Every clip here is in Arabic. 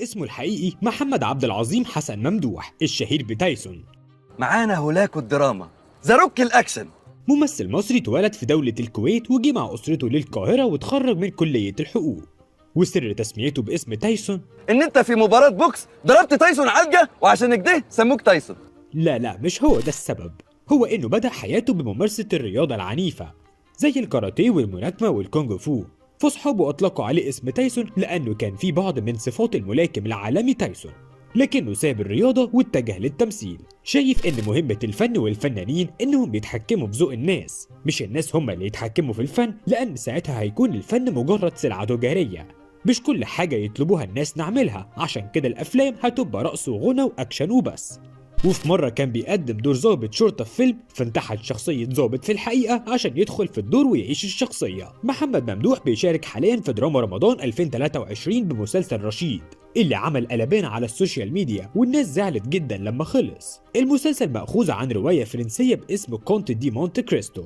اسمه الحقيقي محمد عبد العظيم حسن ممدوح الشهير بتايسون. معانا هولاكو الدراما زاروك الأكشن. ممثل مصري اتولد في دولة الكويت وجي مع أسرته للقاهرة واتخرج من كلية الحقوق. وسر تسميته باسم تايسون إن أنت في مباراة بوكس ضربت تايسون علقة وعشان كده سموك تايسون. لا مش هو ده السبب، هو إنه بدأ حياته بممارسة الرياضة العنيفة زي الكاراتيه والملاكمة والكونغ فو، فصحابه أطلقوا عليه اسم تايسون لأنه كان فيه بعض من صفات الملاكم العالمي تايسون، لكنه ساب الرياضة واتجه للتمثيل. شايف إن مهمة الفن والفنانين إنهم يتحكموا في ذوق الناس، مش الناس هم اللي يتحكموا في الفن، لأن ساعتها هيكون الفن مجرد سلعة تجارية، مش كل حاجة يطلبوها الناس نعملها، عشان كده الأفلام هتبقى رقص وغنى وأكشن وبس. وفي مرة كان بيقدم دور ضابط شرطة في فيلم، فانتحل شخصية ضابط في الحقيقة عشان يدخل في الدور ويعيش الشخصية. محمد ممدوح بيشارك حاليا في دراما رمضان 2023 بمسلسل رشيد اللي عمل قلبان على السوشيال ميديا والناس زعلت جدا لما خلص. المسلسل مأخوذ عن رواية فرنسية باسم كونت دي مونت كريستو،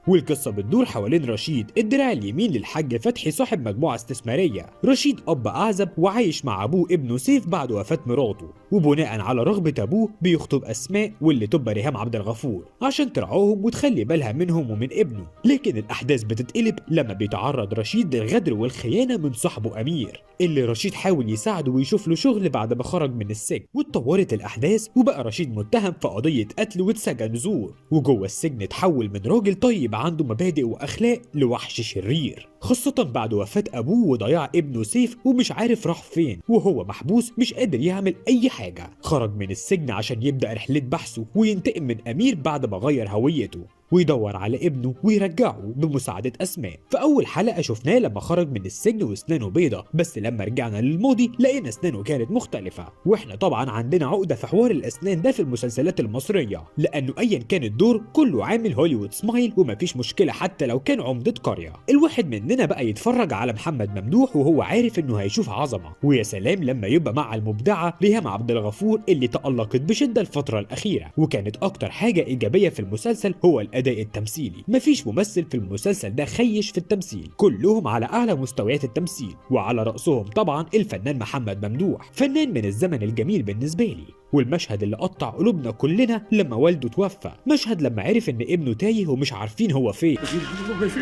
والقصة بتدور حوالين رشيد الدراع اليمين للحاج فتحي صاحب مجموعة استثمارية. رشيد أب أعزب وعايش مع أبوه ابنه سيف بعد وفاة مراته، وبناء على رغبة أبوه بيخطب أسماء واللي تبقى ريهام عبد الغفور عشان ترعاهم وتخلي بالها منهم ومن ابنه. لكن الأحداث بتتقلب لما بيتعرض رشيد للغدر والخيانة من صاحبه أمير اللي رشيد حاول يساعده ويشوف له شغل بعد ما خرج من السجن. واتطورت الأحداث وبقى رشيد متهم في قضية قتل واتسجن زور، وجوه السجن اتحول من راجل طيب عنده مبادئ واخلاق لوحش شرير، خاصة بعد وفاة ابوه وضياع ابنه سيف ومش عارف راح فين، وهو محبوس مش قادر يعمل اي حاجة. خرج من السجن عشان يبدأ رحلة بحثه وينتقم من امير بعد ما غير هويته، ويدور على ابنه ويرجعه بمساعدة أسماء. في أول حلقة شفناه لما خرج من السجن وأسنانه بيضة، بس لما رجعنا للماضي لقينا أسنانه كانت مختلفة. وإحنا طبعا عندنا عقدة في حوار الأسنان ده في المسلسلات المصرية، لأنه أيا كان الدور كله عامل هوليوود سمايل ومفيش مشكلة حتى لو كان عمدة قرية. الواحد مننا بقى يتفرج على محمد ممدوح وهو عارف إنه هيشوف عظمة، ويا سلام لما يبقى مع المبدعة ريهام عبد الغفور اللي تألقت بشدة الفترة الأخيرة. وكانت أكتر حاجة إيجابية في المسلسل هو الأداء التمثيلي، مفيش ممثل في المسلسل ده خيش في التمثيل، كلهم على أعلى مستويات التمثيل، وعلى رأسهم طبعا الفنان محمد ممدوح، فنان من الزمن الجميل بالنسبة لي. والمشهد اللي قطع قلوبنا كلنا لما والده توفى، مشهد لما عرف إن ابنه تايه ومش عارفين هو فين.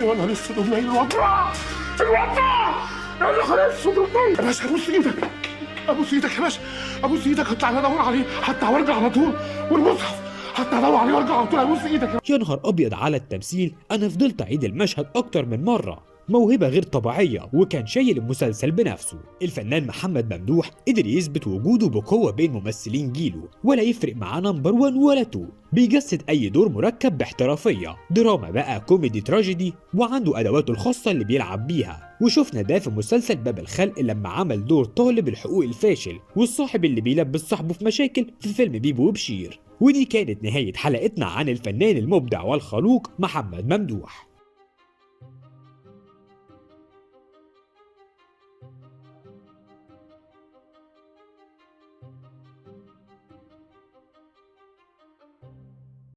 وانا لسه دمي الوجع انا خلاص صدرتني. يا باشا ابوس ايدك، ابوس ايدك يا باشا، ابوس ايدك، هطلع ادور عليه حتى وارجع على طول، والمصحف حتى ادور عليه وارجع على طول. ابوس ايدك يا نهار ابيض على التمثيل، انا فضلت اعيد المشهد اكتر من مره. موهبة غير طبيعية وكان شايل المسلسل بنفسه. الفنان محمد ممدوح قدر يثبت وجوده بقوة بين ممثلين جيله، ولا يفرق معاه نمبر 1 ولا 2، بيجسد أي دور مركب باحترافية، دراما بقى كوميدي تراجيدي، وعنده أدواته الخاصة اللي بيلعب بيها. وشفنا ده في مسلسل باب الخلق لما عمل دور طالب الحقوق الفاشل والصاحب اللي بيلبس صاحبه في مشاكل في فيلم بيبو وبشير. ودي كانت نهاية حلقتنا عن الفنان المبدع والخلوق محمد ممدوح.